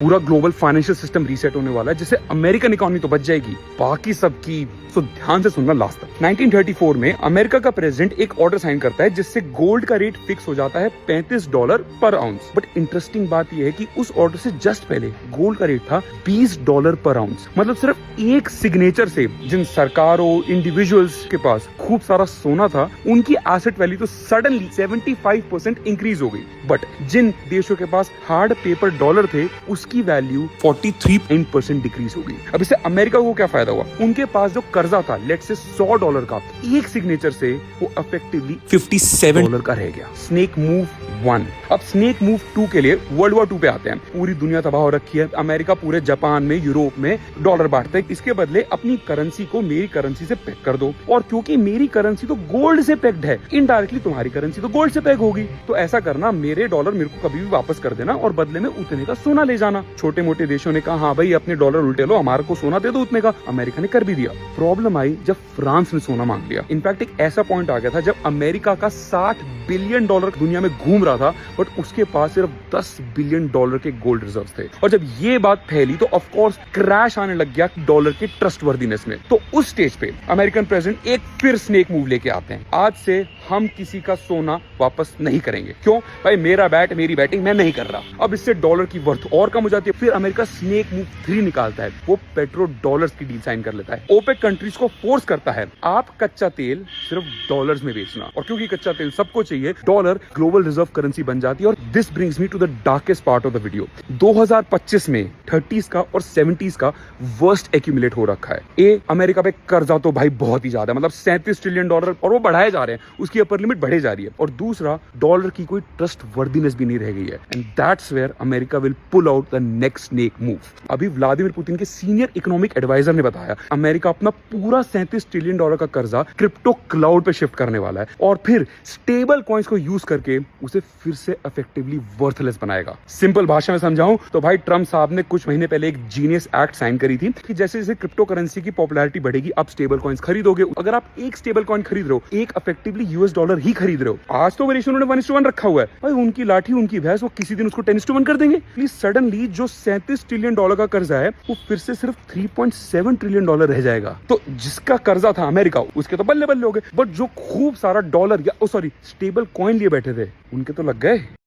पूरा global financial system reset होने वाला है, जिससे अमेरिकन इकोनॉमी तो बच जाएगी, बाकी सबकी। तो ध्यान से सुनना लास्ट तक। 1934 में अमेरिका का प्रेसिडेंट एक ऑर्डर साइन करता है जिससे गोल्ड का रेट फिक्स हो जाता है $35 पर आउंस। बट इंटरेस्टिंग बात यह है कि उस ऑर्डर से जस्ट पहले गोल्ड का रेट था $20 पर आउंस। मतलब सिर्फ एक सिग्नेचर से जिन सरकारों, इंडिविजुअल्स के पास खूब सारा सोना था, उनकी एसेट वैल्यू तो सडनली 75% इंक्रीज हो गई। बट जिन देशों के पास हार्ड पेपर डॉलर थे, उसकी वैल्यू 43% डिक्रीज हो गई। अब इससे अमेरिका को क्या फायदा हुआ? उनके पास जो कर्जा था, लेट्स से $100 का, एक सिग्नेचर से वो इफेक्टिवली $57 का रह गया। Snake move 1। अब स्नेक मूव 2 के लिए वर्ल्ड वॉर 2 पे आते हैं। पूरी दुनिया तबाह हो रखी है। अमेरिका पूरे जापान में, यूरोप में डॉलर बांटता है। इसके बदले अपनी करेंसी को मेरी करेंसी से पैक कर दो, और क्योंकि मेरी करेंसी तो गोल्ड से पैक्ड है, इनडायरेक्टली तुम्हारी करेंसी तो गोल्ड से पैक होगी। तो ऐसा करना, मेरे डॉलर मेरे को कभी भी वापस कर देना और बदले में उतने का सोना ले जाना। छोटे मोटे देशों ने कहा, हाँ भाई अपने डॉलर उल्टे लो, हमारे को सोना दे दो उतने का। अमेरिका ने कर भी दिया। प्रॉब्लम आई जब फ्रांस ने सोना मांग लिया। इनफैक्ट एक ऐसा पॉइंट आ गया था जब अमेरिका का $60 बिलियन दुनिया में घूम रहा था, बट उसके पास सिर्फ $10 बिलियन के गोल्ड रिजर्व्स थे। और जब ये बात फैली तो ऑफ कोर्स क्रैश आने लग गया डॉलर के ट्रस्टवर्दीनेस में। तो उस स्टेज पे अमेरिकन प्रेसिडेंट एक फिर स्नेक मूव लेके आते हैं। आज से हम किसी का सोना वापस नहीं करेंगे। क्यों भाई? मेरा बैट मेरी बैटिंग, मैं नहीं कर रहा। अब इससे डॉलर की वर्थ और कम हो जाती है। फिर अमेरिका स्नेक मूव 3 निकालता है। वो पेट्रो डॉलर्स की डील साइन कर लेता है। ओपेक कंट्रीज को फोर्स करता है, आप कच्चा तेल सिर्फ डॉलर्स में बेचना। और क्योंकि कच्चा तेल सबको चाहिए, डॉलर ग्लोबल रिजर्व करेंसी बन जाती है। और this brings me to the darkest part of the video. 2025 में 30s का और 70s का वर्स्ट एक्यूमुलेट हो रखा है। अमेरिका पे कर्जा तो भाई बहुत ही ज्यादा, मतलब $37 ट्रिलियन, और वो बढ़ाए जा रहे हैं, उसकी अपर लिमिट बढ़े जा रही है। और दूसरा, डॉलर की कोई ट्रस्ट वर्दीनेस भी नहीं रह गई है। And that's where America will pull out the next snake move. अभी व्लादिमीर पुतिन के सीनियर इकोनॉमिक एडवाइजर ने बताया, अमेरिका अपना पूरा $37 ट्रिलियन का कर्जा क्रिप्टो क्लाउड पे शिफ्ट करने वाला है, और फिर स्टेबल कॉइंस को यूज करके उसे फिर से इफेक्टिवली वर्थलेस बनाएगा। सिंपल भाषा में समझाऊं तो भाई, ट्रम्प साहब ने कुछ महीने पहले एक जीनियस एक्ट साइन करी थी कि जैसे जैसे क्रिप्टो करेंसी की पॉपुलैरिटी बढ़ेगी, आप स्टेबल कॉइंस खरीदोगे। अगर आप एक स्टेबल कॉइन खरीद रहे हो, एक इफेक्टिवली US डॉलर ही खरीद रहे हो। आज तो वो रेशियो उन्होंने 1:1 रखा हुआ है। भाई उनकी लाठी उनकी भैंस, वो किसी दिन उसको 10:1 कर देंगे। प्लीज सडनली जो $37 ट्रिलियन का कर्जा है, वो फिर से सिर्फ $3.7 ट्रिलियन रह जाएगा। तो जिसका कर्जा था अमेरिका, उसके तो बल्ले बल्ले हो गए। बट जो खूब सारा डॉलर या स्टेबल कॉइन लिए बैठे थे, उनके तो लग गए।